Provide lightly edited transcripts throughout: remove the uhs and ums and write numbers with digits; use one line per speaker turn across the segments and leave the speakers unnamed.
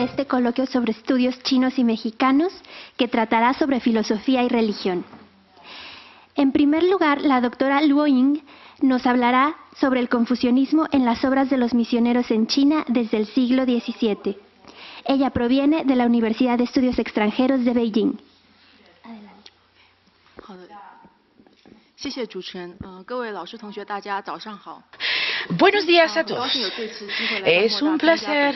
de este coloquio sobre estudios chinos y mexicanos, que tratará sobre filosofía y religión. En primer lugar, la doctora Luo Ying nos hablará sobre el confucianismo en las obras de los misioneros en China desde el siglo XVII. Ella proviene de la Universidad de Estudios Extranjeros de Beijing. Adelante.
Buenos días a todos. Es un placer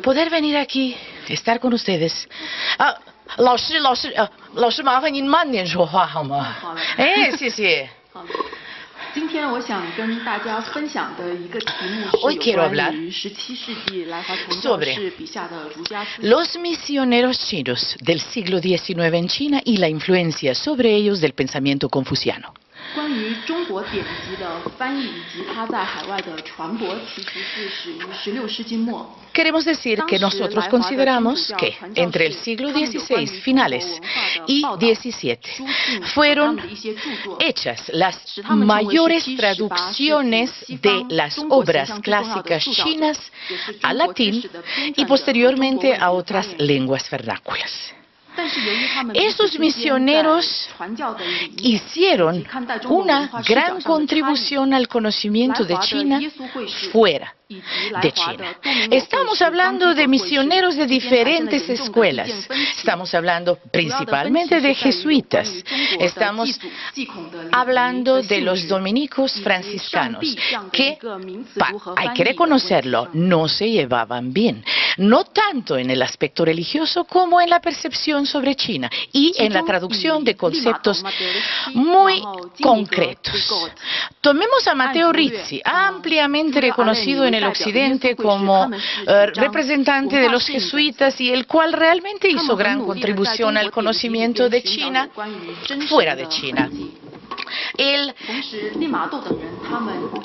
poder venir aquí, estar con ustedes. 老师，麻烦您慢点说话好吗？谢谢。Hoy quiero hablar sobre los misioneros chinos del siglo XIX en China y la influencia sobre ellos del pensamiento confuciano. Queremos decir que nosotros consideramos que entre el siglo XVI finales y XVII fueron hechas las mayores traducciones de las obras clásicas chinas al latín y posteriormente a otras lenguas vernáculas. Estos misioneros hicieron una gran contribución al conocimiento de China fuera de China. Estamos hablando de misioneros de diferentes escuelas. Estamos hablando principalmente de jesuitas. Estamos hablando de los dominicos franciscanos, que, hay que reconocerlo, no se llevaban bien. No tanto en el aspecto religioso como en la percepción sobre China y en la traducción de conceptos muy concretos. Tomemos a Matteo Rizzi, ampliamente reconocido en el Occidente como representante de los jesuitas y el cual realmente hizo gran contribución al conocimiento de China fuera de China.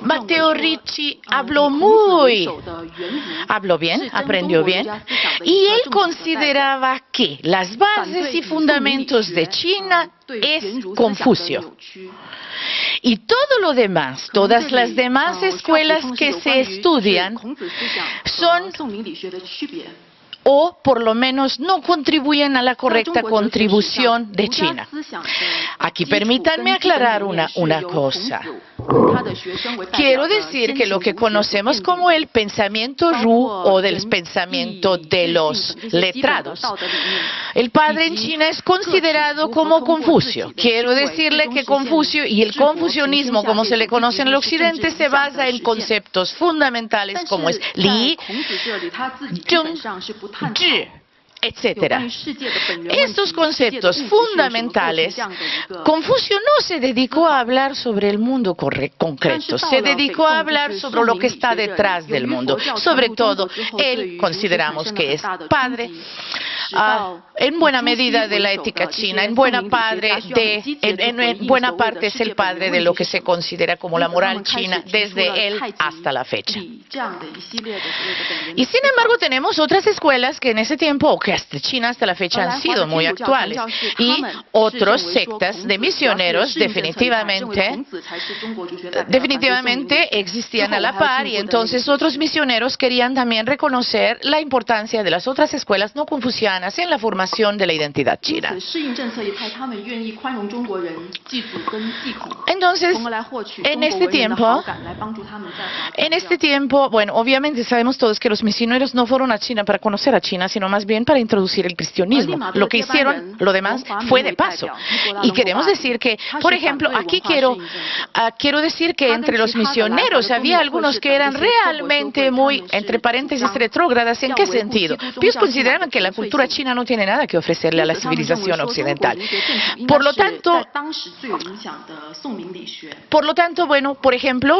Matteo Rizzi habló bien, aprendió bien, y él consideraba que las bases y fundamentos de China es Confucio. Y todo lo demás, todas las demás escuelas que se estudian son, o por lo menos no contribuyen a la correcta contribución de China. Aquí permítanme aclarar una cosa. Quiero decir que lo que conocemos como el pensamiento Ru o del pensamiento de los letrados, el padre en China es considerado como Confucio. Quiero decirle que Confucio y el confucianismo, como se le conoce en el Occidente, se basa en conceptos fundamentales como es Li, Zheng, Zhi, etc. Estos conceptos fundamentales, Confucio no se dedicó a hablar sobre el mundo concreto, se dedicó a hablar sobre lo que está detrás del mundo. Sobre todo, él consideramos que es padre, en buena medida de la ética china, en buena parte es el padre de lo que se considera como la moral china desde él hasta la fecha. Y sin embargo tenemos otras escuelas que en ese tiempo, o que hasta China hasta la fecha han sido muy actuales, y otros sectas de misioneros definitivamente existían a la par, y entonces otros misioneros querían también reconocer la importancia de las otras escuelas no confucianas en la formación de la identidad china. Entonces, en este tiempo, bueno, obviamente sabemos todos que los misioneros no fueron a China para conocer a China, sino más bien para introducir el cristianismo. Lo que hicieron, lo demás, fue de paso. Y queremos decir que, por ejemplo, aquí quiero decir que entre los misioneros había algunos que eran realmente muy, entre paréntesis, retrógradas. ¿En qué sentido? Ellos consideraban que la cultura china no tiene nada que ofrecerle a la civilización occidental. Por lo tanto, bueno, por ejemplo,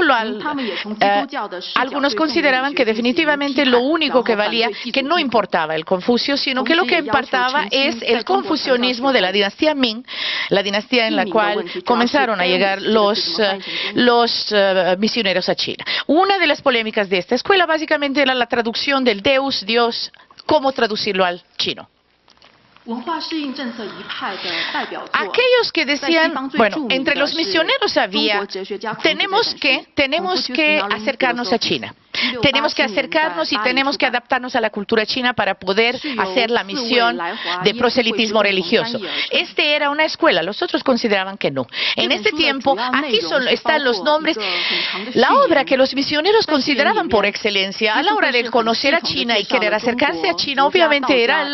algunos consideraban que definitivamente lo único que valía, que no importaba el Confucio, sino que lo que importaba es el confucianismo de la dinastía Ming, la dinastía en la cual comenzaron a llegar los misioneros a China. Una de las polémicas de esta escuela básicamente era la traducción del Deus, Dios, cómo traducirlo al chino. Aquellos que decían, bueno, entre los misioneros había, tenemos que acercarnos a China. Tenemos que acercarnos y tenemos que adaptarnos a la cultura china para poder hacer la misión de proselitismo religioso. Este era una escuela, los otros consideraban que no. En este tiempo, aquí están los nombres. La obra que los misioneros consideraban por excelencia a la hora de conocer a China y querer acercarse a China, obviamente era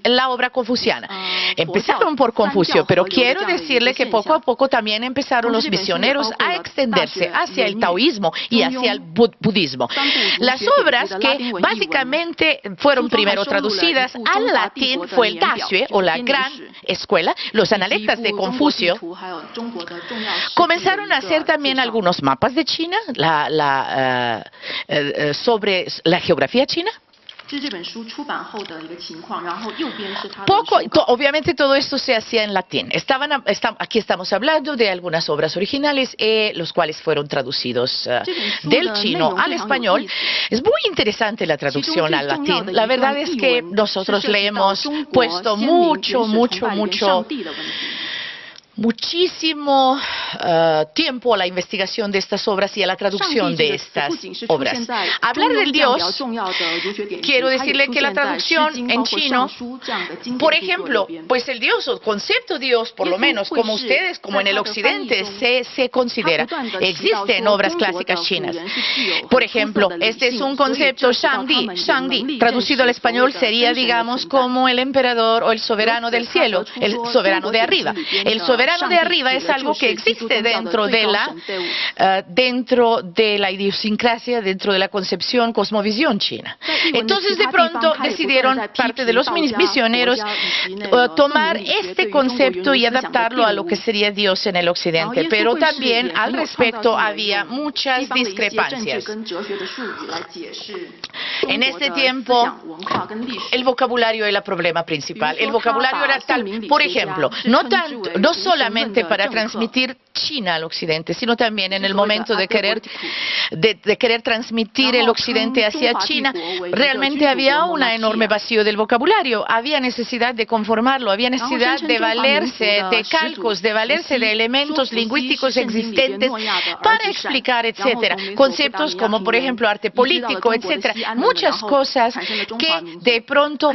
la obra confuciana. Empezaron por Confucio, pero quiero decirle que poco a poco también empezaron los misioneros a extenderse hacia el taoísmo y hacia el budismo. Las obras que básicamente fueron primero traducidas al latín fue el Daxue, o la Gran Escuela. Los analistas de Confucio comenzaron a hacer también algunos mapas de China sobre la geografía china. Obviamente todo esto se hacía en latín. Aquí estamos hablando de algunas obras originales, los cuales fueron traducidos del chino al español. Es muy interesante la traducción al latín. La verdad es que nosotros le hemos puesto muchísimo tiempo a la investigación de estas obras y a la traducción de estas obras. Hablar del Dios, quiero decirle que la traducción en chino, por ejemplo, pues el Dios o concepto Dios, por lo menos como ustedes, como en el occidente, se considera. Existen obras clásicas chinas. Por ejemplo, este es un concepto Shangdi, traducido al español sería, digamos, como el emperador o el soberano del cielo, el soberano de arriba. El soberano de arriba es algo que existe dentro de la idiosincrasia, dentro de la concepción, cosmovisión china. Entonces, de pronto, decidieron parte de los misioneros tomar este concepto y adaptarlo a lo que sería Dios en el occidente. Pero también, al respecto, había muchas discrepancias. En este tiempo, el vocabulario era el problema principal. El vocabulario era tal, por ejemplo, no solamente para transmitir China al occidente, sino también en el momento de querer transmitir el occidente hacia China, realmente había un enorme vacío del vocabulario. Había necesidad de conformarlo, había necesidad de valerse de calcos, de valerse de elementos lingüísticos existentes para explicar, etcétera. Conceptos como, por ejemplo, arte político, etcétera. Muchas cosas que de pronto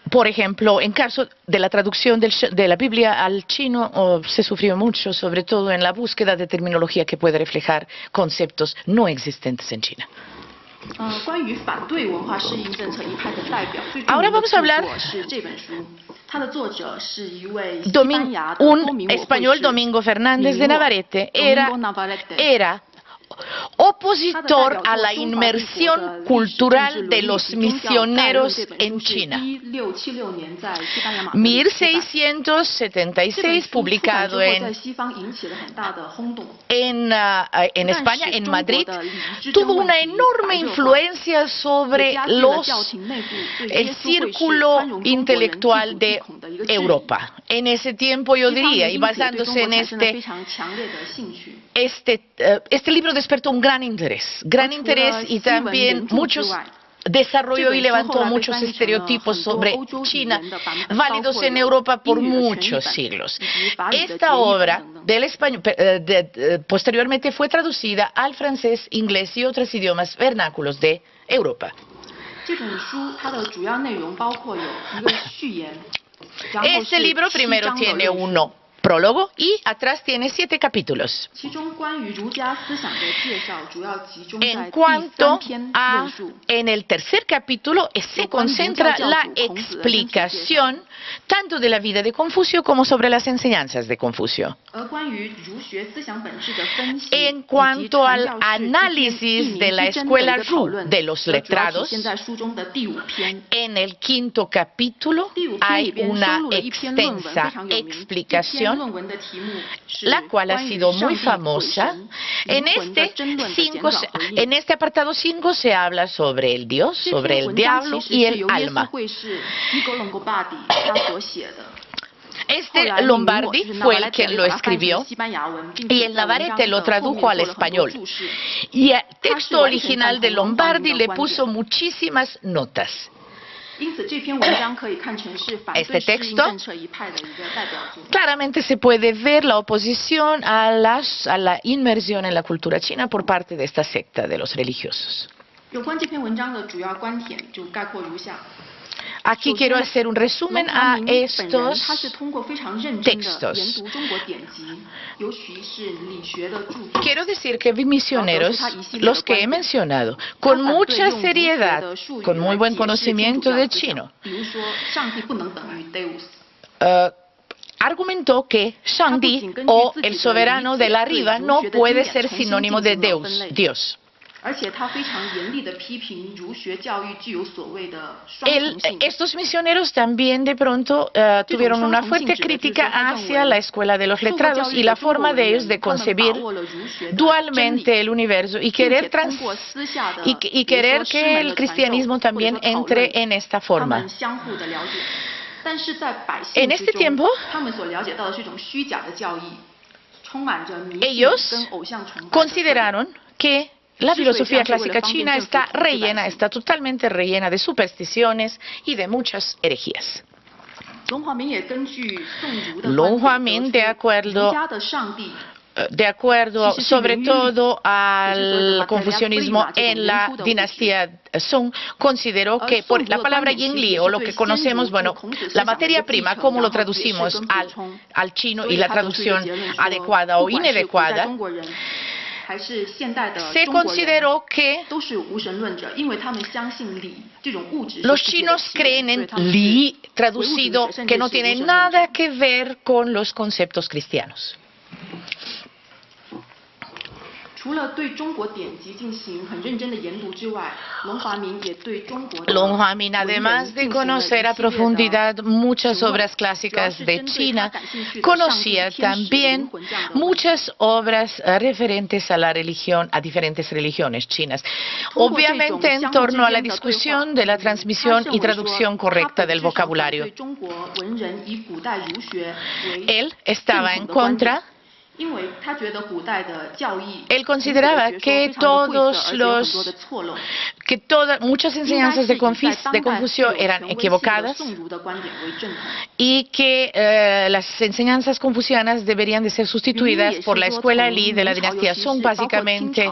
por ejemplo, en caso de la traducción de la Biblia al chino, se sufrió mucho, sobre todo en la búsqueda de terminología que puede reflejar conceptos no existentes en China. Ahora vamos a hablar un español, Domingo Fernández de Navarrete, era opositor a la inmersión cultural de los misioneros en China. 1676, publicado en España, en Madrid, tuvo una enorme influencia sobre el círculo intelectual de Europa. En ese tiempo, yo diría, y basándose en este libro despertó un gran interés y también desarrolló y levantó muchos estereotipos sobre China, válidos en Europa por muchos siglos. Esta obra del español posteriormente fue traducida al francés, inglés y otros idiomas vernáculos de Europa. Este libro primero tiene un prólogo y atrás tiene 7 capítulos. En el tercer capítulo se concentra la explicación tanto de la vida de Confucio como sobre las enseñanzas de Confucio. En cuanto al análisis de la escuela Ru de los letrados, en el 5º capítulo hay una extensa explicación, la cual ha sido muy famosa. En este apartado 5 se habla sobre el Dios, sobre el diablo y el alma. Lombardi fue el que lo escribió y el Navarrete lo tradujo al español. Y el texto original de Lombardi le puso muchísimas notas. Este texto claramente se puede ver la oposición a la inmersión en la cultura china por parte de esta secta de los religiosos. Aquí quiero hacer un resumen a estos textos. Quiero decir que vi misioneros, los que he mencionado, con mucha seriedad, con muy buen conocimiento de chino, argumentó que Shangdi o el soberano de la arriba no puede ser sinónimo de Dios. Estos misioneros también de pronto tuvieron una fuerte crítica hacia la escuela de los letrados y la forma de ellos de concebir dualmente el universo y querer que el cristianismo también entre en esta forma. En este tiempo, ellos consideraron que la filosofía clásica china está totalmente rellena de supersticiones y de muchas herejías. Long Huamin, de acuerdo sobre todo al confucianismo en la dinastía Song, consideró que por la palabra Yingli, o lo que conocemos, la materia prima, como lo traducimos al chino y la traducción adecuada o inadecuada, se consideró que los chinos creen en Li, traducido, que no tiene nada que ver con los conceptos cristianos. Long Huamin, además de conocer a profundidad muchas obras clásicas de China, conocía también muchas obras referentes a la religión, a diferentes religiones chinas. Obviamente en torno a la discusión de la transmisión y traducción correcta del vocabulario. Él estaba en contra. Él consideraba que muchas enseñanzas de Confucio eran equivocadas y que las enseñanzas confucianas deberían de ser sustituidas por la escuela Li de la dinastía Song, básicamente.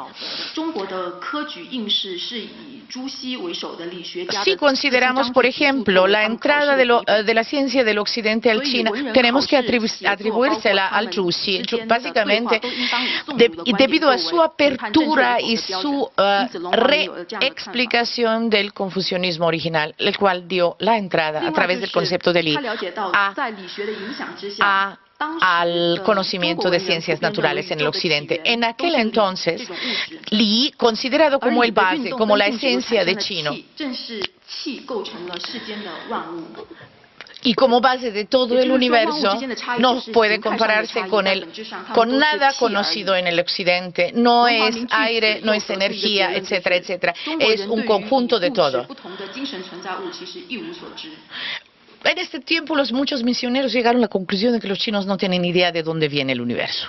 Si consideramos, por ejemplo, la entrada de la ciencia del occidente al China, tenemos que atribuírsela al Zhuxi. Básicamente, debido a su apertura y su reexplicación del confucianismo original, el cual dio la entrada a través del concepto de Li al conocimiento de ciencias naturales en el occidente. En aquel entonces, Li, considerado como el base, como la esencia de chino, y como base de todo el universo, no puede compararse con nada conocido en el occidente. No es aire, no es energía, etcétera, etcétera. Es un conjunto de todo. En este tiempo, muchos misioneros llegaron a la conclusión de que los chinos no tienen idea de dónde viene el universo.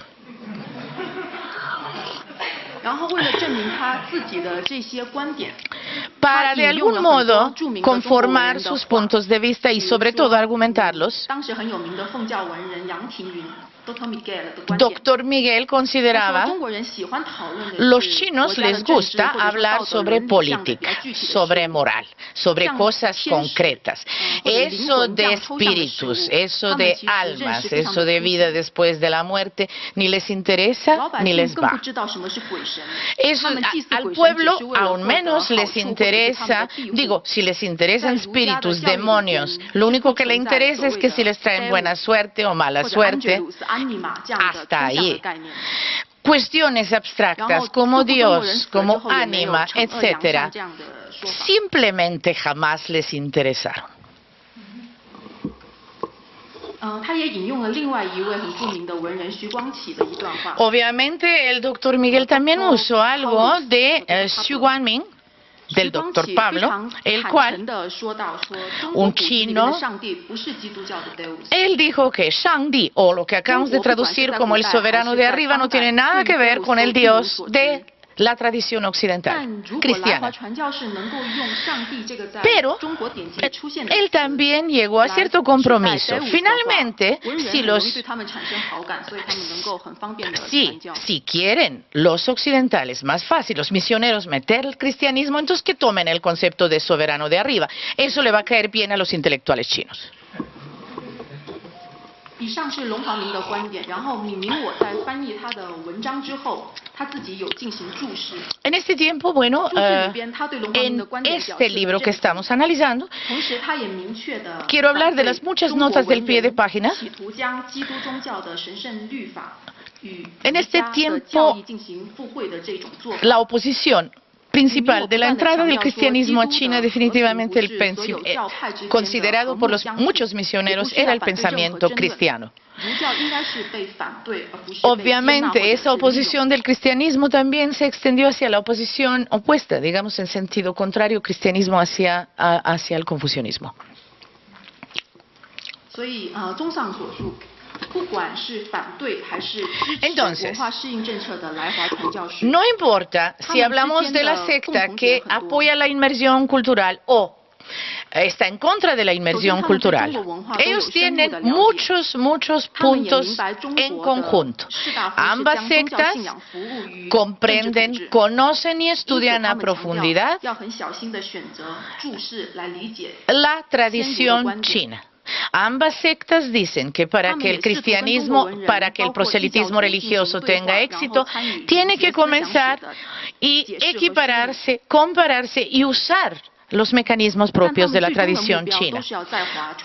Para de algún modo conformar sus puntos de vista y sobre todo argumentarlos, Dr. Miguel consideraba los chinos les gusta hablar sobre política, sobre moral, sobre cosas concretas. Eso de espíritus, eso de almas, eso de vida después de la muerte, ni les interesa ni les va. Eso, al pueblo aún menos les interesa, si les interesan espíritus, demonios, lo único que le interesa es que si les traen buena suerte o mala suerte. Hasta ahí. Cuestiones abstractas como Dios, como ánima, etc., simplemente jamás les interesaron. Obviamente el doctor Miguel también usó algo de Xu Guangming, del doctor Pablo, el cual, un chino, él dijo que Shangdi, o lo que acabamos de traducir como el soberano de arriba, no tiene nada que ver con el Dios de la tradición occidental cristiana. Pero él también llegó a cierto compromiso. Finalmente, si quieren los occidentales, más fácil, los misioneros meter el cristianismo, entonces que tomen el concepto de soberano de arriba. Eso le va a caer bien a los intelectuales chinos. En este tiempo, bueno, en este libro que estamos analizando, quiero hablar de las muchas notas del pie de página. En este tiempo, la oposición principal de la entrada del cristianismo a China, definitivamente considerado por los muchos misioneros, era el pensamiento cristiano. Obviamente, esa oposición del cristianismo también se extendió hacia la oposición opuesta, digamos en sentido contrario, cristianismo hacia el confucianismo. Entonces, no importa si hablamos de la secta que apoya la inmersión cultural o está en contra de la inmersión cultural. Ellos tienen muchos puntos en conjunto. Ambas sectas comprenden, conocen y estudian a profundidad la tradición china. Ambas sectas dicen que para que el proselitismo religioso tenga éxito, tiene que comenzar y equipararse, compararse y usar los mecanismos propios de la tradición china.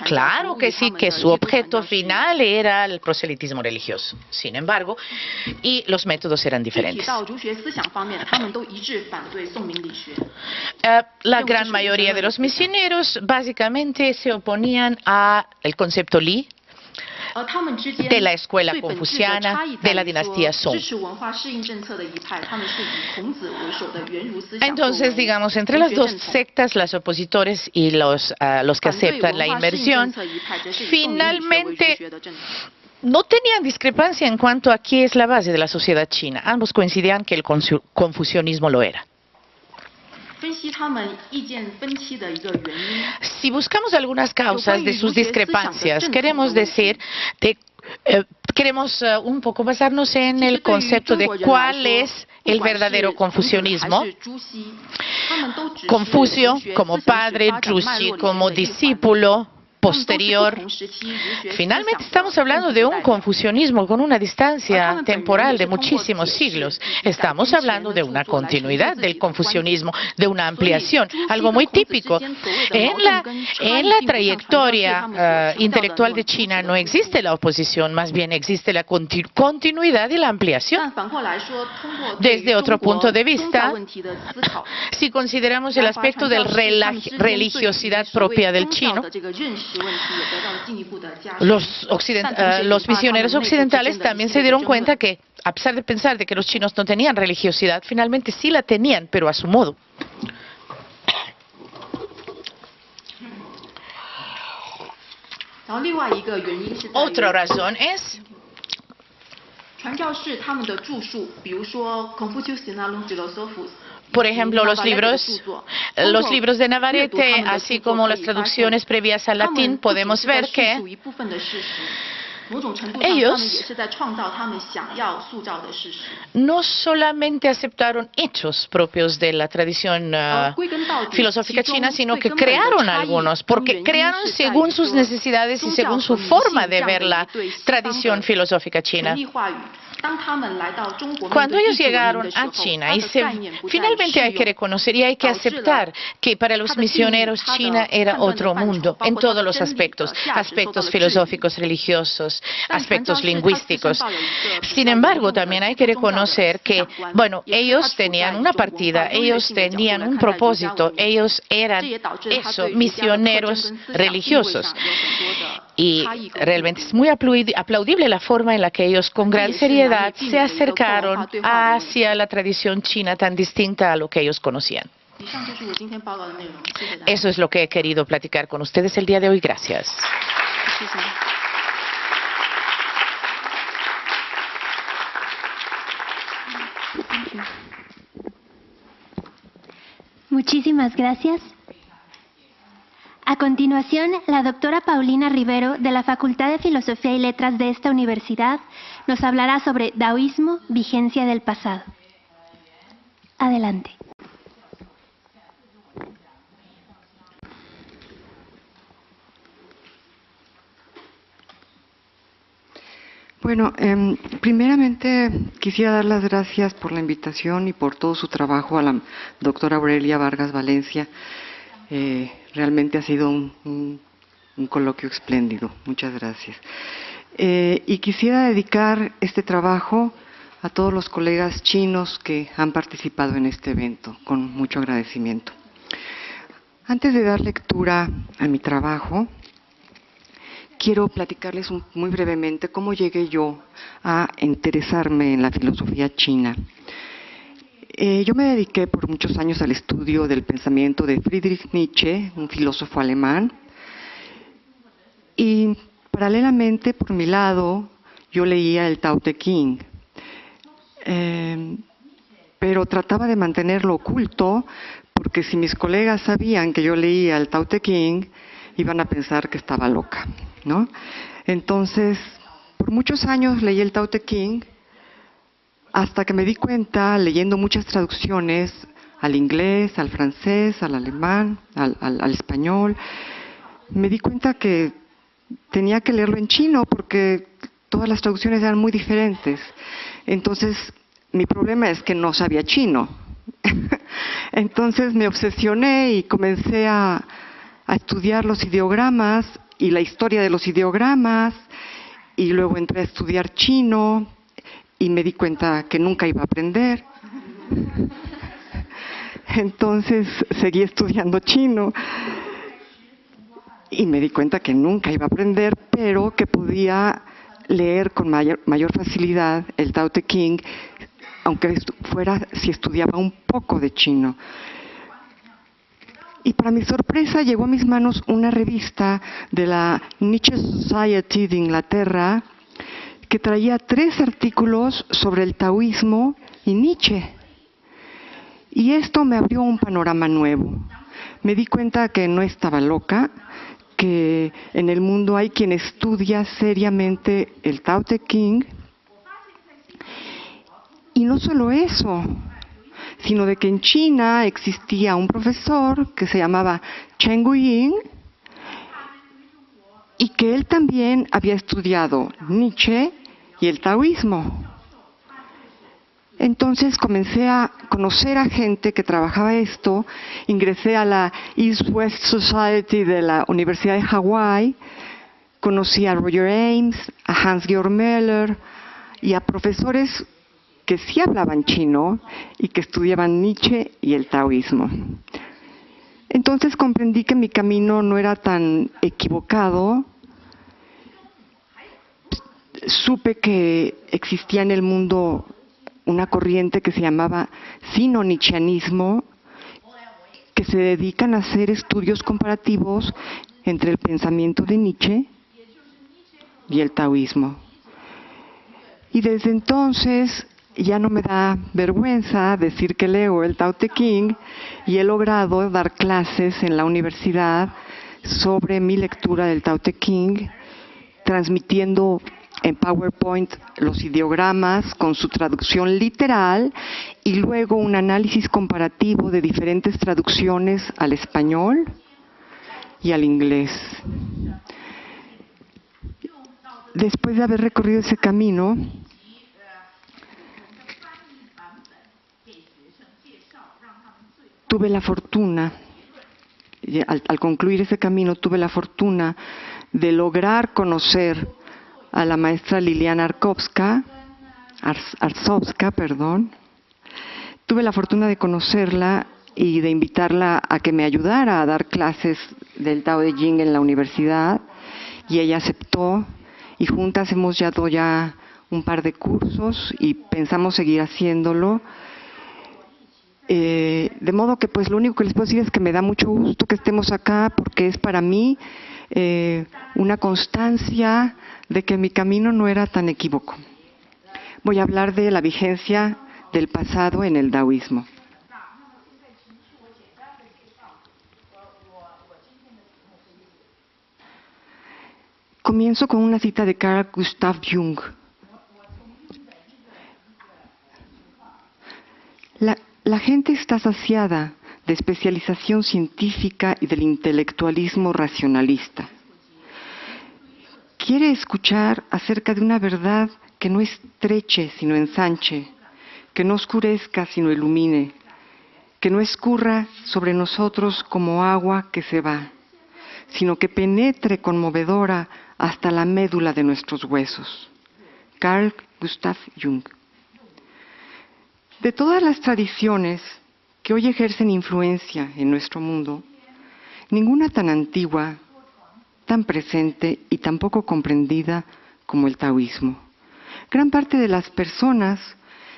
Claro que sí, que su objeto final era el proselitismo religioso. Sin embargo, y los métodos eran diferentes. La gran mayoría de los misioneros básicamente se oponían al concepto Li, de la escuela confuciana, de la dinastía Song. Entonces, digamos, entre las dos sectas, los opositores y los que aceptan la inmersión, finalmente no tenían discrepancia en cuanto a qué es la base de la sociedad china. Ambos coincidían que el confucianismo lo era. Si buscamos algunas causas de sus discrepancias, queremos decir, queremos un poco basarnos en el concepto de cuál es el verdadero confucianismo. Confucio como padre, Zhuxi como discípulo posterior. Finalmente estamos hablando de un confucianismo con una distancia temporal de muchísimos siglos. Estamos hablando de una continuidad del confucianismo, de una ampliación, algo muy típico. En la trayectoria intelectual de China no existe la oposición, más bien existe la continuidad y la ampliación. Desde otro punto de vista, si consideramos el aspecto de religiosidad propia del chino, los misioneros occidentales también se dieron cuenta que, a pesar de pensar de que los chinos no tenían religiosidad, finalmente sí la tenían, pero a su modo. Otra razón es por ejemplo, los libros de Navarrete, así como las traducciones previas al latín, podemos ver que ellos no solamente aceptaron hechos propios de la tradición filosófica china, sino que crearon algunos, porque crearon según sus necesidades y según su forma de ver la tradición filosófica china. Cuando ellos llegaron a China, finalmente hay que reconocer y hay que aceptar que para los misioneros China era otro mundo en todos los aspectos, aspectos filosóficos, religiosos, aspectos lingüísticos. Sin embargo, también hay que reconocer que, bueno, ellos tenían una partida, ellos tenían un propósito, ellos eran misioneros religiosos. Y realmente es muy aplaudible la forma en la que ellos con gran seriedad se acercaron hacia la tradición china tan distinta a lo que ellos conocían. Eso es lo que he querido platicar con ustedes el día de hoy. Gracias.
Muchísimas gracias. A continuación, la doctora Paulina Rivero, de la Facultad de Filosofía y Letras de esta universidad, nos hablará sobre Daoísmo, vigencia del pasado. Adelante.
Bueno, primeramente quisiera dar las gracias por la invitación y por todo su trabajo a la doctora Aurelia Vargas Valencia. Realmente ha sido un coloquio espléndido. Muchas gracias. Y quisiera dedicar este trabajo a todos los colegas chinos que han participado en este evento, con mucho agradecimiento. Antes de dar lectura a mi trabajo, quiero platicarles muy brevemente cómo llegué yo a interesarme en la filosofía china. Yo me dediqué por muchos años al estudio del pensamiento de Friedrich Nietzsche, un filósofo alemán, y paralelamente, por mi lado, yo leía el Tao Te Ching, pero trataba de mantenerlo oculto, porque si mis colegas sabían que yo leía el Tao Te Ching, iban a pensar que estaba loca, ¿no? Entonces, por muchos años leí el Tao Te Ching, hasta que me di cuenta, leyendo muchas traducciones al inglés, al francés, al alemán, al español, me di cuenta que tenía que leerlo en chino porque todas las traducciones eran muy diferentes. Entonces, mi problema es que no sabía chino. Entonces me obsesioné y comencé a estudiar los ideogramas y la historia de los ideogramas, y luego entré a estudiar chino y me di cuenta que nunca iba a aprender. Entonces seguí estudiando chino y me di cuenta que nunca iba a aprender, pero que podía leer con mayor facilidad el Tao Te Ching, aunque fuera si estudiaba un poco de chino. Y para mi sorpresa llegó a mis manos una revista de la Nietzsche Society de Inglaterra que traía 3 artículos sobre el taoísmo y Nietzsche. Y esto me abrió un panorama nuevo. Me di cuenta que no estaba loca, que en el mundo hay quien estudia seriamente el Tao Te Ching. Y no solo eso, sino de que en China existía un profesor que se llamaba Chen Guiying y que él también había estudiado Nietzsche y el taoísmo. Entonces comencé a conocer a gente que trabajaba esto, ingresé a la East-West Society de la Universidad de Hawái, conocí a Roger Ames, a Hans-Georg Müller y a profesores que sí hablaban chino y que estudiaban Nietzsche y el taoísmo. Entonces comprendí que mi camino no era tan equivocado. Supe que existía en el mundo una corriente que se llamaba sino-nietzscheanismo, que se dedican a hacer estudios comparativos entre el pensamiento de Nietzsche y el taoísmo. Y desde entonces ya no me da vergüenza decir que leo el Tao Te Ching y he logrado dar clases en la universidad sobre mi lectura del Tao Te Ching, transmitiendo en PowerPoint los ideogramas con su traducción literal y luego un análisis comparativo de diferentes traducciones al español y al inglés. Después de haber recorrido ese camino, tuve la fortuna, al concluir ese camino, tuve la fortuna de lograr conocer a la maestra Liliana Arsovska. Tuve la fortuna de conocerla y de invitarla a que me ayudara a dar clases del Tao Te Ching en la universidad, y ella aceptó, y juntas hemos dado ya un par de cursos y pensamos seguir haciéndolo. De modo que pues lo único que les puedo decir es que me da mucho gusto que estemos acá, porque es para mí una constancia de que mi camino no era tan equívoco. Voy a hablar de la vigencia del pasado en el daoísmo. Comienzo con una cita de Carl Gustav Jung. La gente está saciada de especialización científica y del intelectualismo racionalista. Quiere escuchar acerca de una verdad que no estreche sino ensanche, que no oscurezca sino ilumine, que no escurra sobre nosotros como agua que se va, sino que penetre conmovedora hasta la médula de nuestros huesos. Carl Gustav Jung. De todas las tradiciones que hoy ejercen influencia en nuestro mundo, ninguna tan antigua, tan presente y tan poco comprendida como el taoísmo. Gran parte de las personas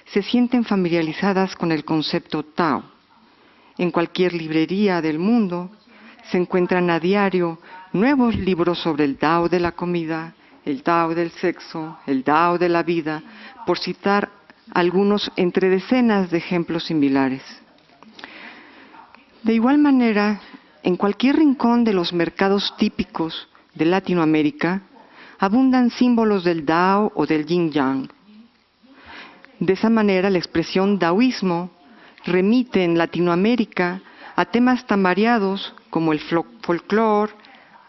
se sienten familiarizadas con el concepto Tao. En cualquier librería del mundo se encuentran a diario nuevos libros sobre el Tao de la comida, el Tao del sexo, el Tao de la vida, por citar algunos entre decenas de ejemplos similares. De igual manera, en cualquier rincón de los mercados típicos de Latinoamérica, abundan símbolos del Tao o del Yin-Yang. De esa manera, la expresión taoísmo remite en Latinoamérica a temas tan variados como el folclore,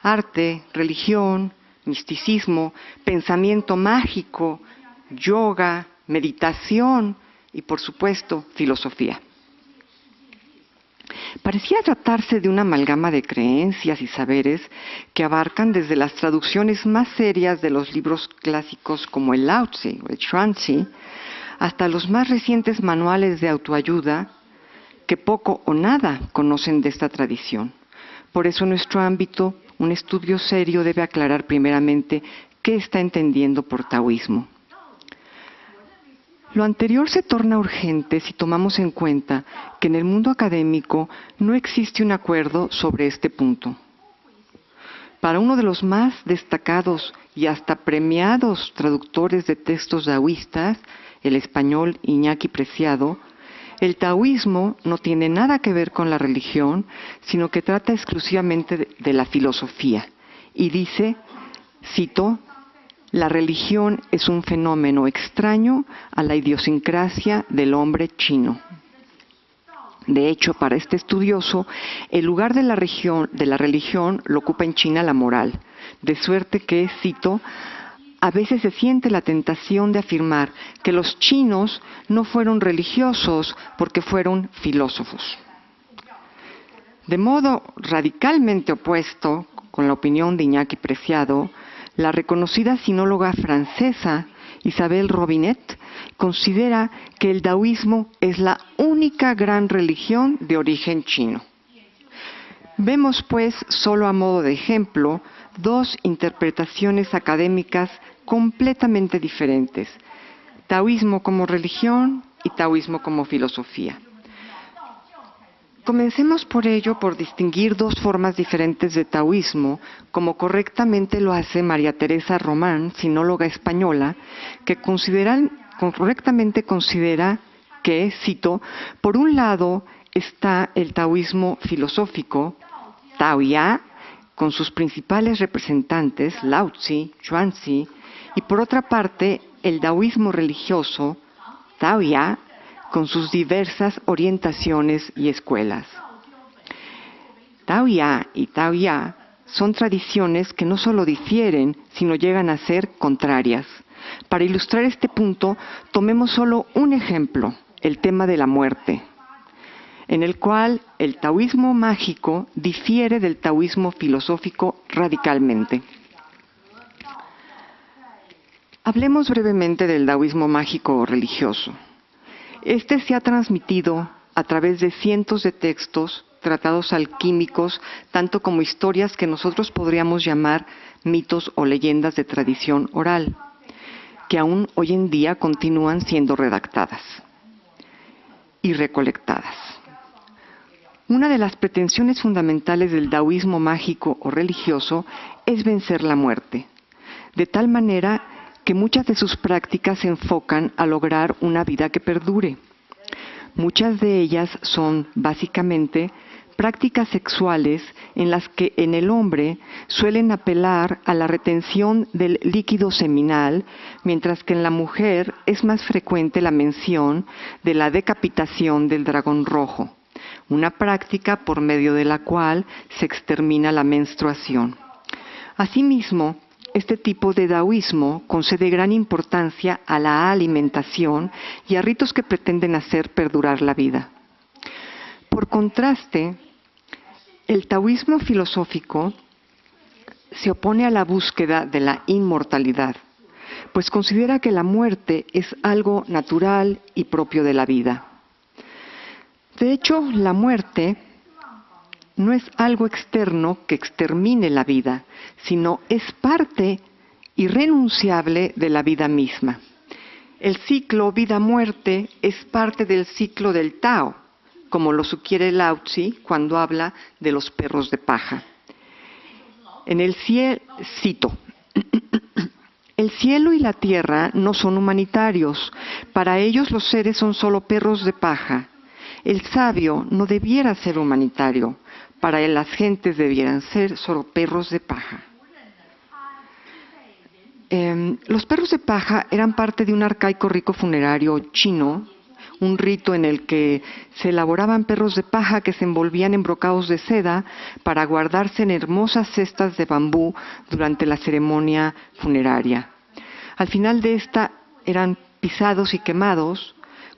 arte, religión, misticismo, pensamiento mágico, yoga, meditación y, por supuesto, filosofía. Parecía tratarse de una amalgama de creencias y saberes que abarcan desde las traducciones más serias de los libros clásicos como el Lao Tzu o el Chuanzi, hasta los más recientes manuales de autoayuda que poco o nada conocen de esta tradición. Por eso en nuestro ámbito, un estudio serio debe aclarar primeramente qué está entendiendo por taoísmo. Lo anterior se torna urgente si tomamos en cuenta que en el mundo académico no existe un acuerdo sobre este punto. Para uno de los más destacados y hasta premiados traductores de textos taoístas, el español Iñaki Preciado, el taoísmo no tiene nada que ver con la religión, sino que trata exclusivamente de la filosofía. Y dice, cito, la religión es un fenómeno extraño a la idiosincrasia del hombre chino. De hecho, para este estudioso, el lugar de la religión lo ocupa en China la moral, de suerte que, cito, a veces se siente la tentación de afirmar que los chinos no fueron religiosos porque fueron filósofos. De modo radicalmente opuesto, con la opinión de Iñaki Preciado, la reconocida sinóloga francesa Isabelle Robinet considera que el taoísmo es la única gran religión de origen chino. Vemos, pues, solo a modo de ejemplo, dos interpretaciones académicas completamente diferentes: taoísmo como religión y taoísmo como filosofía. Comencemos por ello por distinguir dos formas diferentes de taoísmo, como correctamente lo hace María Teresa Román, sinóloga española, que correctamente considera que, cito, por un lado está el taoísmo filosófico, Taoya, con sus principales representantes, Lao Tzu, Chuanzi, y por otra parte el taoísmo religioso, Taoya, con sus diversas orientaciones y escuelas. Taoya y Taoya son tradiciones que no solo difieren, sino llegan a ser contrarias. Para ilustrar este punto, tomemos solo un ejemplo, el tema de la muerte, en el cual el taoísmo mágico difiere del taoísmo filosófico radicalmente. Hablemos brevemente del taoísmo mágico o religioso. Este se ha transmitido a través de cientos de textos, tratados alquímicos, tanto como historias que nosotros podríamos llamar mitos o leyendas de tradición oral, que aún hoy en día continúan siendo redactadas y recolectadas. Una de las pretensiones fundamentales del taoísmo mágico o religioso es vencer la muerte, de tal manera que muchas de sus prácticas se enfocan a lograr una vida que perdure. Muchas de ellas son, básicamente, prácticas sexuales en las que en el hombre suelen apelar a la retención del líquido seminal, mientras que en la mujer es más frecuente la mención de la decapitación del dragón rojo, una práctica por medio de la cual se extermina la menstruación. Asimismo, este tipo de daoísmo concede gran importancia a la alimentación y a ritos que pretenden hacer perdurar la vida. Por contraste, el taoísmo filosófico se opone a la búsqueda de la inmortalidad, pues considera que la muerte es algo natural y propio de la vida. De hecho, la muerte no es algo externo que extermine la vida, sino es parte irrenunciable de la vida misma. El ciclo vida-muerte es parte del ciclo del Tao, como lo sugiere Lao Tzu cuando habla de los perros de paja. En el cielo, cito, el cielo y la tierra no son humanitarios, para ellos los seres son solo perros de paja. El sabio no debiera ser humanitario, para él las gentes debieran ser solo perros de paja. Los perros de paja eran parte de un arcaico rito funerario chino, un rito en el que se elaboraban perros de paja que se envolvían en brocados de seda para guardarse en hermosas cestas de bambú durante la ceremonia funeraria. Al final de esta eran pisados y quemados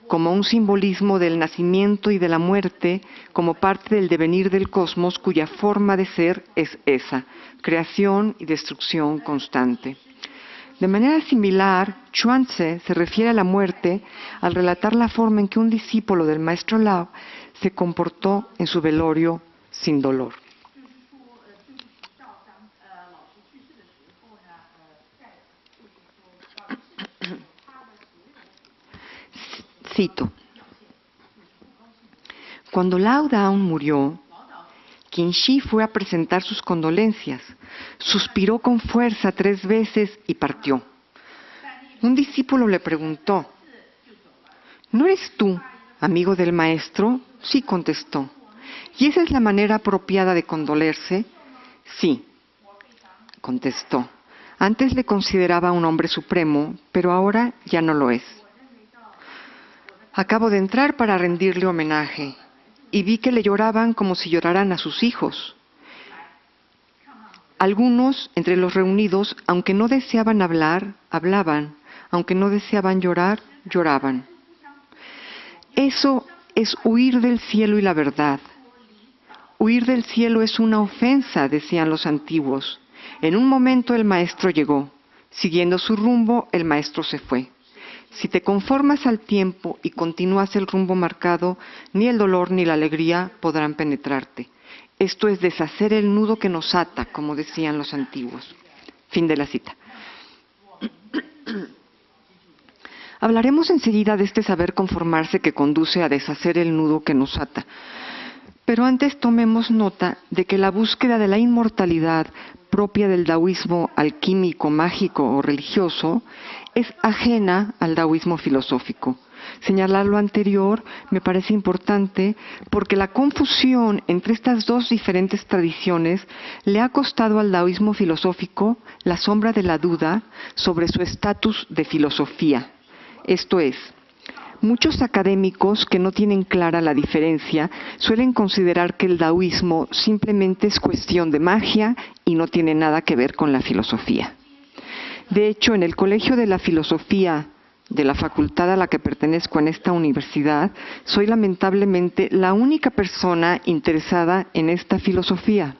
como un simbolismo del nacimiento y de la muerte, como parte del devenir del cosmos cuya forma de ser es esa, creación y destrucción constante. De manera similar, Chuang-Tzu se refiere a la muerte al relatar la forma en que un discípulo del maestro Lao se comportó en su velorio sin dolor. Cito. Cuando Lao Daun murió, Qin Shi fue a presentar sus condolencias, suspiró con fuerza 3 veces y partió. Un discípulo le preguntó, ¿no eres tú amigo del maestro? Sí, contestó. ¿Y esa es la manera apropiada de condolerse? Sí, contestó. Antes le consideraba un hombre supremo, pero ahora ya no lo es. Acabo de entrar para rendirle homenaje y vi que le lloraban como si lloraran a sus hijos. Algunos entre los reunidos, aunque no deseaban hablar, hablaban, aunque no deseaban llorar, lloraban. Eso es huir del cielo y la verdad. Huir del cielo es una ofensa, decían los antiguos. En un momento el maestro llegó. Siguiendo su rumbo, el maestro se fue. Si te conformas al tiempo y continúas el rumbo marcado, ni el dolor ni la alegría podrán penetrarte. Esto es deshacer el nudo que nos ata, como decían los antiguos. Fin de la cita. Hablaremos enseguida de este saber conformarse que conduce a deshacer el nudo que nos ata. Pero antes tomemos nota de que la búsqueda de la inmortalidad propia del daoísmo alquímico, mágico o religioso es ajena al daoísmo filosófico. Señalar lo anterior me parece importante porque la confusión entre estas dos diferentes tradiciones le ha costado al daoísmo filosófico la sombra de la duda sobre su estatus de filosofía. Esto es, muchos académicos que no tienen clara la diferencia suelen considerar que el daoísmo simplemente es cuestión de magia y no tiene nada que ver con la filosofía. De hecho, en el Colegio de la Filosofía de la facultad a la que pertenezco en esta universidad, soy lamentablemente la única persona interesada en esta filosofía.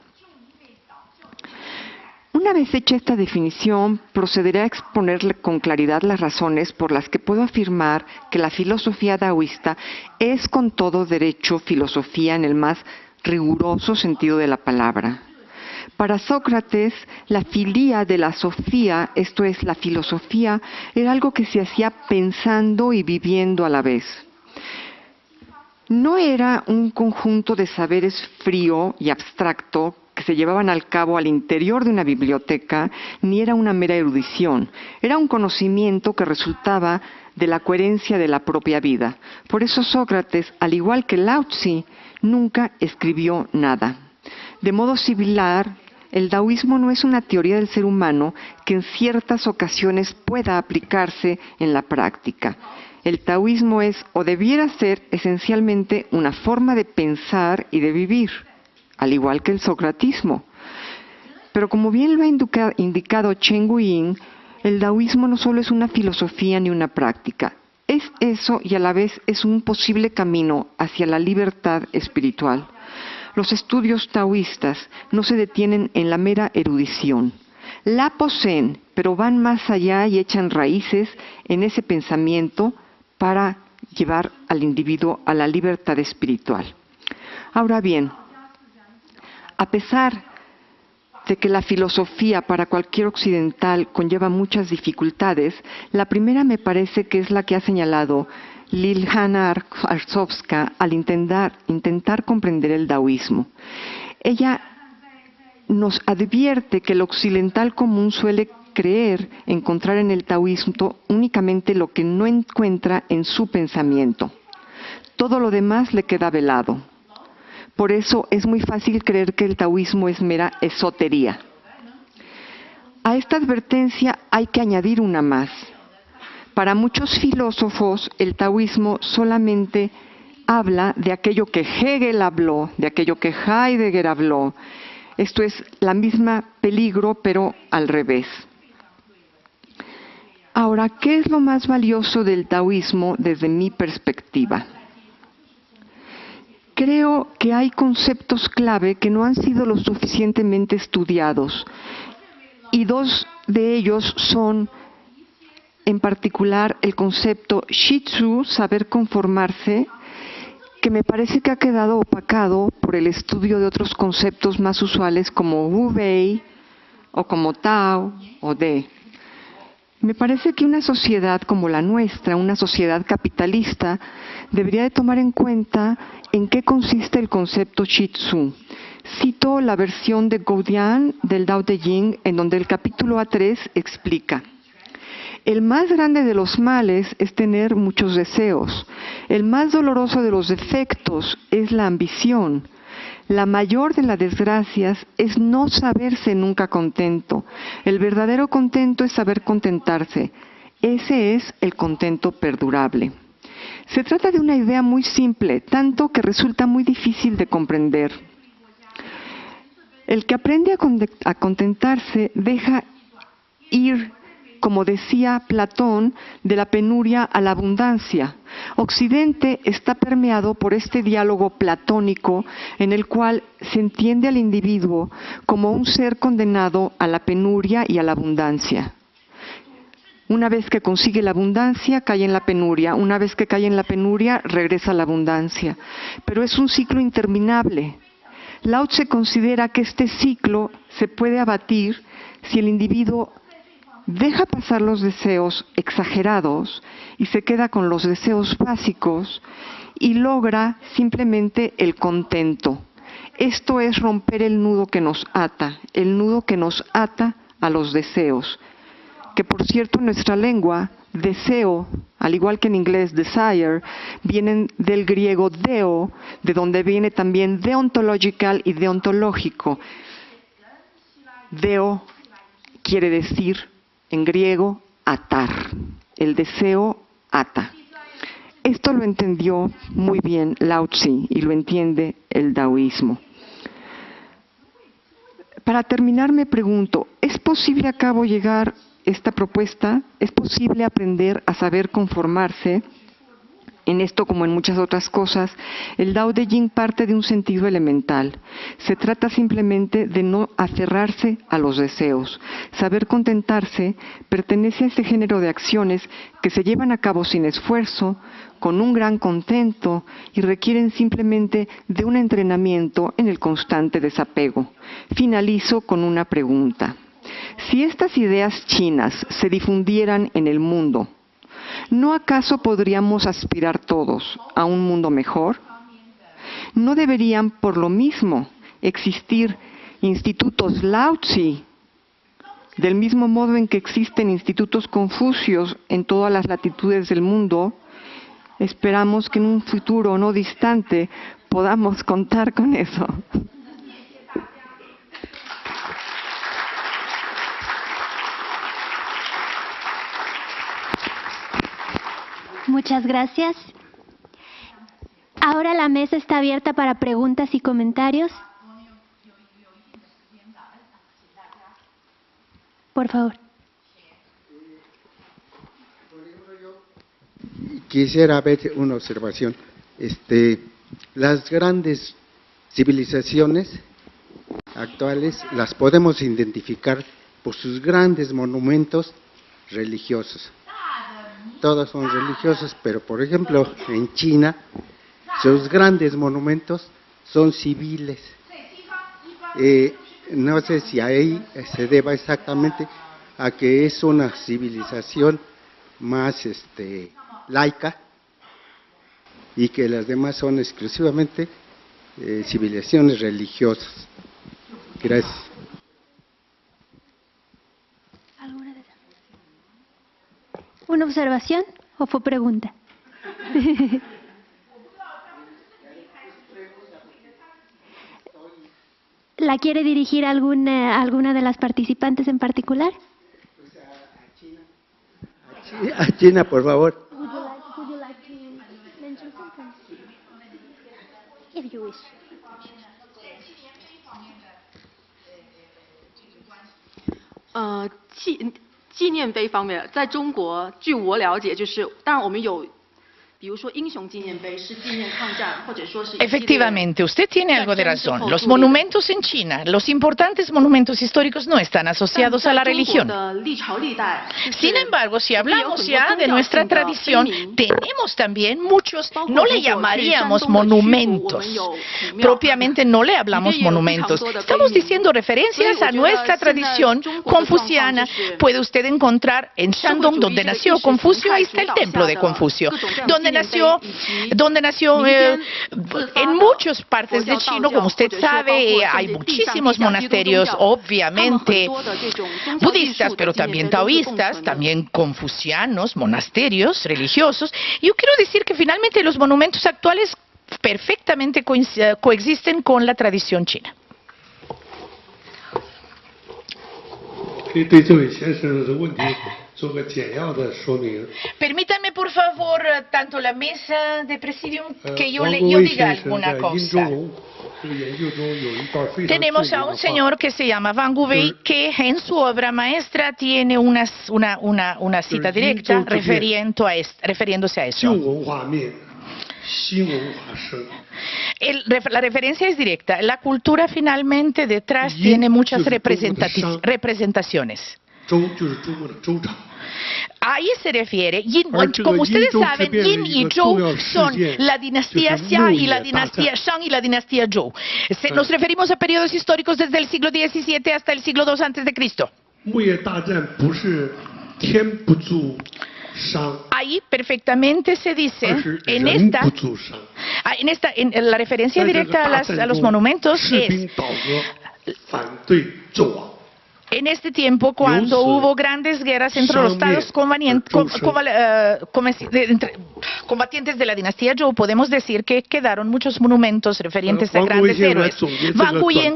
Una vez hecha esta definición, procederé a exponerle con claridad las razones por las que puedo afirmar que la filosofía daoísta es con todo derecho filosofía en el más riguroso sentido de la palabra. Para Sócrates, la filía de la sofía, esto es, la filosofía, era algo que se hacía pensando y viviendo a la vez. No era un conjunto de saberes frío y abstracto que se llevaban al cabo al interior de una biblioteca, ni era una mera erudición. Era un conocimiento que resultaba de la coherencia de la propia vida. Por eso Sócrates, al igual que Lao Tzu, nunca escribió nada. De modo similar, el taoísmo no es una teoría del ser humano que en ciertas ocasiones pueda aplicarse en la práctica. El taoísmo es, o debiera ser, esencialmente una forma de pensar y de vivir, al igual que el socratismo. Pero como bien lo ha indicado Chen Guiying, el taoísmo no solo es una filosofía ni una práctica. Es eso y a la vez es un posible camino hacia la libertad espiritual. Los estudios taoístas no se detienen en la mera erudición. La poseen, pero van más allá y echan raíces en ese pensamiento para llevar al individuo a la libertad espiritual. Ahora bien, a pesar de que la filosofía para cualquier occidental conlleva muchas dificultades, la primera me parece que es la que ha señalado Liljana Arsovska al intentar comprender el taoísmo. Ella nos advierte que el occidental común suele creer encontrar en el taoísmo únicamente lo que no encuentra en su pensamiento. Todo lo demás le queda velado. Por eso es muy fácil creer que el taoísmo es mera esotería. A esta advertencia hay que añadir una más. Para muchos filósofos, el taoísmo solamente habla de aquello que Hegel habló, de aquello que Heidegger habló. Esto es la misma peligro, pero al revés. Ahora, ¿qué es lo más valioso del taoísmo desde mi perspectiva? Creo que hay conceptos clave que no han sido lo suficientemente estudiados, y dos de ellos son, en particular, el concepto Shitsu, saber conformarse, que me parece que ha quedado opacado por el estudio de otros conceptos más usuales como Wu Wei, o como Tao, o De. Me parece que una sociedad como la nuestra, una sociedad capitalista, debería de tomar en cuenta en qué consiste el concepto Shitsu. Cito la versión de Goudian del Tao Te Ching, en donde el capítulo A3 explica: el más grande de los males es tener muchos deseos. El más doloroso de los defectos es la ambición. La mayor de las desgracias es no saberse nunca contento. El verdadero contento es saber contentarse. Ese es el contento perdurable. Se trata de una idea muy simple, tanto que resulta muy difícil de comprender. El que aprende a contentarse deja ir, como decía Platón, de la penuria a la abundancia. Occidente está permeado por este diálogo platónico en el cual se entiende al individuo como un ser condenado a la penuria y a la abundancia. Una vez que consigue la abundancia, cae en la penuria. Una vez que cae en la penuria, regresa a la abundancia. Pero es un ciclo interminable. Lao Tse considera que este ciclo se puede abatir si el individuo deja pasar los deseos exagerados y se queda con los deseos básicos y logra simplemente el contento. Esto es romper el nudo que nos ata a los deseos. Que por cierto en nuestra lengua, deseo, al igual que en inglés desire, vienen del griego deo, de donde viene también deontological y deontológico. Deo quiere decir en griego atar. El deseo ata. Esto lo entendió muy bien Lao Tzu y lo entiende el taoísmo. Para terminar me pregunto, ¿es posible a cabo llegar esta propuesta? ¿Es posible aprender a saber conformarse? En esto, como en muchas otras cosas, el Tao Te Ching parte de un sentido elemental. Se trata simplemente de no aferrarse a los deseos. Saber contentarse pertenece a ese género de acciones que se llevan a cabo sin esfuerzo, con un gran contento y requieren simplemente de un entrenamiento en el constante desapego. Finalizo con una pregunta. Si estas ideas chinas se difundieran en el mundo, ¿no acaso podríamos aspirar todos a un mundo mejor? ¿No deberían, por lo mismo, existir institutos Lao Tzu Del mismo modo en que existen institutos confucios en todas las latitudes del mundo, esperamos que en un futuro no distante podamos contar con eso.
Muchas gracias. Ahora la mesa está abierta para preguntas y comentarios. Por favor.
Quisiera ver una observación. Las grandes civilizaciones actuales las podemos identificar por sus grandes monumentos religiosos. Todos son religiosos, pero por ejemplo en China sus grandes monumentos son civiles. No sé si ahí se deba exactamente a que es una civilización más laica y que las demás son exclusivamente civilizaciones religiosas. Gracias.
¿Una observación o fue pregunta? ¿La quiere dirigir a alguna de las participantes en particular?
A China, por favor.
Uh, 纪念碑方面，在中国，据我了解，当然我们有，比如说英雄纪念碑是纪念抗战，或者说是。
Efectivamente, usted tiene algo de razón. Los monumentos en China, los importantes monumentos históricos no están asociados a la religión. Sin embargo, si hablamos ya de nuestra tradición, tenemos también muchos, no le llamaríamos monumentos. Propiamente no le hablamos monumentos. Estamos diciendo referencias a nuestra tradición confuciana. Puede usted encontrar en Shandong, donde nació Confucio, ahí está el templo de Confucio. Donde nació en muchas partes de China, como usted sabe, hay muchísimos monasterios, obviamente budistas, pero también taoístas, también confucianos, monasterios religiosos. Yo quiero decir que finalmente los monumentos actuales perfectamente coexisten con la tradición china. Permítanme, por favor, tanto la mesa de presidium, que yo diga alguna cosa. Tenemos a un señor que se llama Wang Guwei, que en su obra maestra tiene una cita directa refiriéndose a eso. La referencia es directa. La cultura finalmente detrás tiene muchas representaciones. Ahí se refiere, como ustedes saben, Yin y Zhou son la dinastía Xia y la dinastía Shang y la dinastía Zhou. Nos referimos a periodos históricos desde el siglo XVII hasta el siglo II a.C. Ahí perfectamente se dice, en la referencia directa a los monumentos es en este tiempo, cuando hubo grandes guerras entre los estados combatientes de la dinastía Zhou, podemos decir que quedaron muchos monumentos referentes a grandes héroes. Wang Guiying,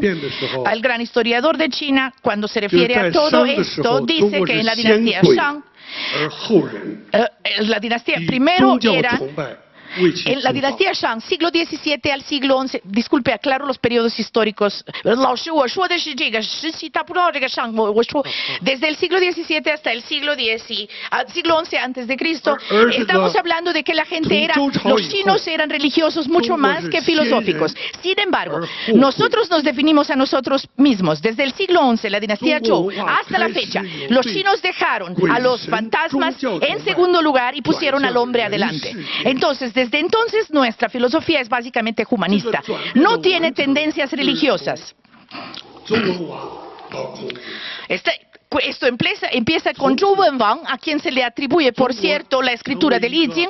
el gran historiador de China, cuando se refiere a todo esto, dice que en la dinastía Shang, la dinastía primero era en la dinastía Shang, siglo XVII al siglo XI, disculpe, aclaro los periodos históricos. Desde el siglo XVII hasta el siglo XI antes de Cristo, estamos hablando de que la gente los chinos eran religiosos mucho más que filosóficos. Sin embargo, nosotros nos definimos a nosotros mismos. Desde el siglo XI, la dinastía Zhou, hasta la fecha, los chinos dejaron a los fantasmas en segundo lugar y pusieron al hombre adelante. Entonces, desde entonces nuestra filosofía es básicamente humanista. No tiene tendencias religiosas. Esto empieza con Zhou Wenwang, a quien se le atribuye, por cierto, la escritura del I Ching,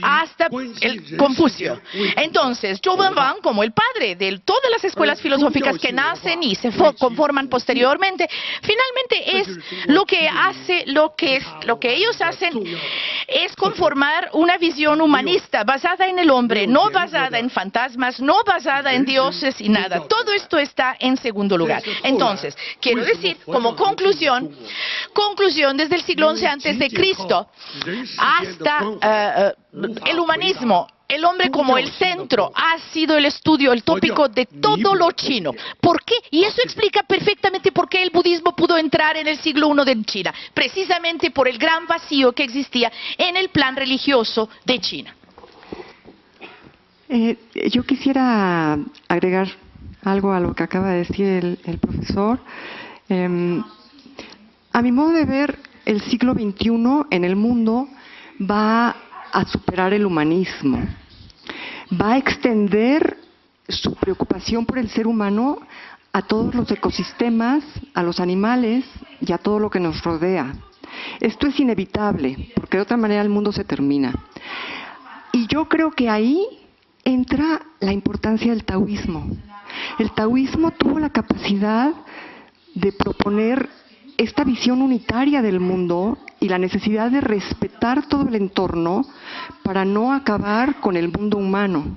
hasta el Confucio. Entonces, Zhou Wenwang, como el padre de todas las escuelas filosóficas que nacen y se conforman posteriormente, finalmente es lo que ellos hacen es conformar una visión humanista basada en el hombre, no basada en fantasmas, no basada en dioses y nada. Todo esto está en segundo lugar. Entonces, quiero decir, como conclusión desde el siglo XI antes de Cristo hasta el humanismo, el hombre como el centro ha sido el estudio, el tópico de todo lo chino. ¿Por qué? Y eso explica perfectamente por qué el budismo pudo entrar en el siglo I de China, precisamente por el gran vacío que existía en el plan religioso de China.
Yo quisiera agregar algo a lo que acaba de decir el profesor. A mi modo de ver, el siglo XXI en el mundo va a superar el humanismo, va a extender su preocupación por el ser humano a todos los ecosistemas, a los animales y a todo lo que nos rodea. Esto es inevitable, porque de otra manera el mundo se termina. Y yo creo que ahí entra la importancia del taoísmo. El taoísmo tuvo la capacidad de proponer esta visión unitaria del mundo y la necesidad de respetar todo el entorno para no acabar con el mundo humano.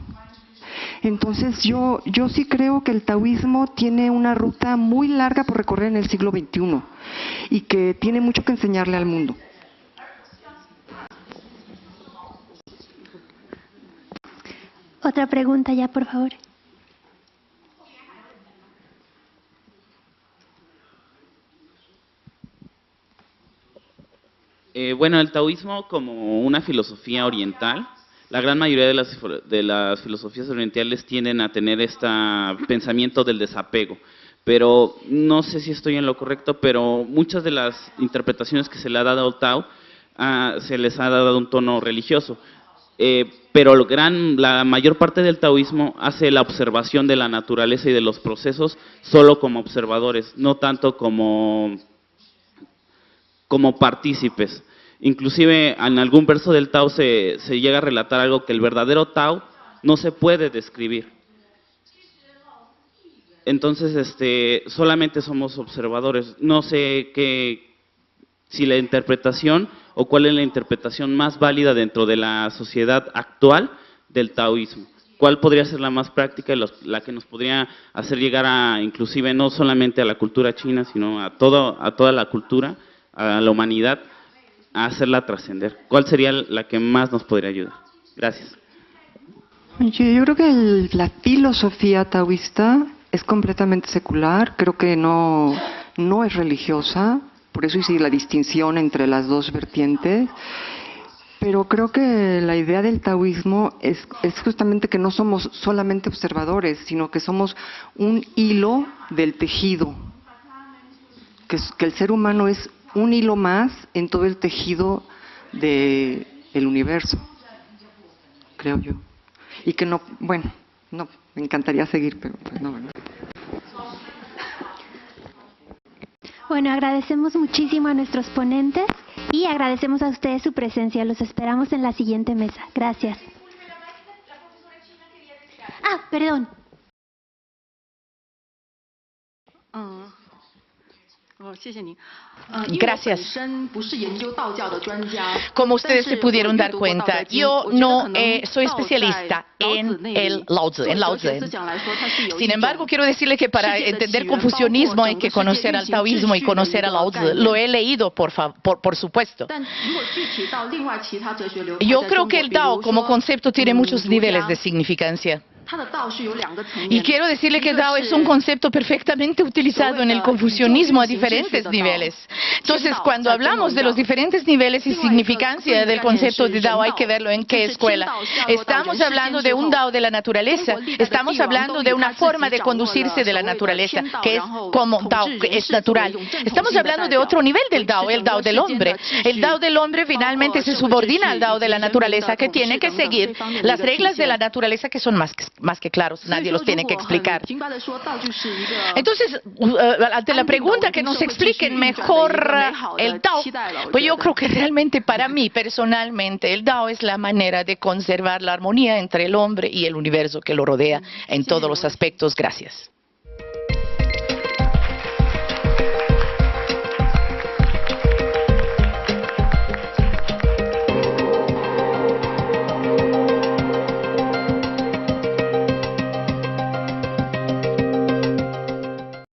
Entonces yo sí creo que el taoísmo tiene una ruta muy larga por recorrer en el siglo XXI y que tiene mucho que enseñarle al mundo.
Otra pregunta ya, por favor.
Bueno, el taoísmo como una filosofía oriental, la gran mayoría de las filosofías orientales tienden a tener este pensamiento del desapego, pero no sé si estoy en lo correcto, pero muchas de las interpretaciones que se le ha dado al Tao se les ha dado un tono religioso, pero la mayor parte del taoísmo hace la observación de la naturaleza y de los procesos solo como observadores, no tanto como partícipes. Inclusive en algún verso del Tao se llega a relatar algo que el verdadero Tao no se puede describir. Entonces, solamente somos observadores. No sé si la interpretación o cuál es la interpretación más válida dentro de la sociedad actual del taoísmo. ¿Cuál podría ser la más práctica y la que nos podría hacer llegar inclusive no solamente a la cultura china, sino a toda la cultura, a la humanidad, a hacerla trascender? ¿Cuál sería la que más nos podría ayudar? Gracias.
Yo creo que la filosofía taoísta es completamente secular, creo que no es religiosa, por eso hice la distinción entre las dos vertientes, pero creo que la idea del taoísmo es justamente que no somos solamente observadores, sino que somos un hilo del tejido, que el ser humano es un hilo más en todo el tejido del universo, creo yo. Y que no, me encantaría seguir, pero pues no, ¿verdad?
Bueno, agradecemos muchísimo a nuestros ponentes y agradecemos a ustedes su presencia. Los esperamos en la siguiente mesa. Gracias. Perdón.
Gracias. Como ustedes se pudieron dar cuenta, yo no soy especialista en el Lao Tzu. Sin embargo, quiero decirle que para entender confucianismo hay que conocer al taoísmo y conocer a Lao Tzu. Lo he leído, por supuesto. Yo creo que el Tao como concepto tiene muchos niveles de significancia. Y quiero decirle que Dao es un concepto perfectamente utilizado en el confucianismo a diferentes niveles. Entonces, cuando hablamos de los diferentes niveles y significancia del concepto de Dao, hay que verlo en qué escuela. Estamos hablando de un Dao de la naturaleza, estamos hablando de una forma de conducirse de la naturaleza, que es como Dao, que es natural. Estamos hablando de otro nivel del Dao, el Dao del hombre. El Dao del hombre finalmente se subordina al Dao de la naturaleza, que tiene que seguir las reglas de la naturaleza, que son más más que claros, nadie los tiene que explicar. Entonces, ante la pregunta que nos expliquen mejor el Dao, pues yo creo que realmente para mí, personalmente, el Dao es la manera de conservar la armonía entre el hombre y el universo que lo rodea en todos los aspectos. Gracias.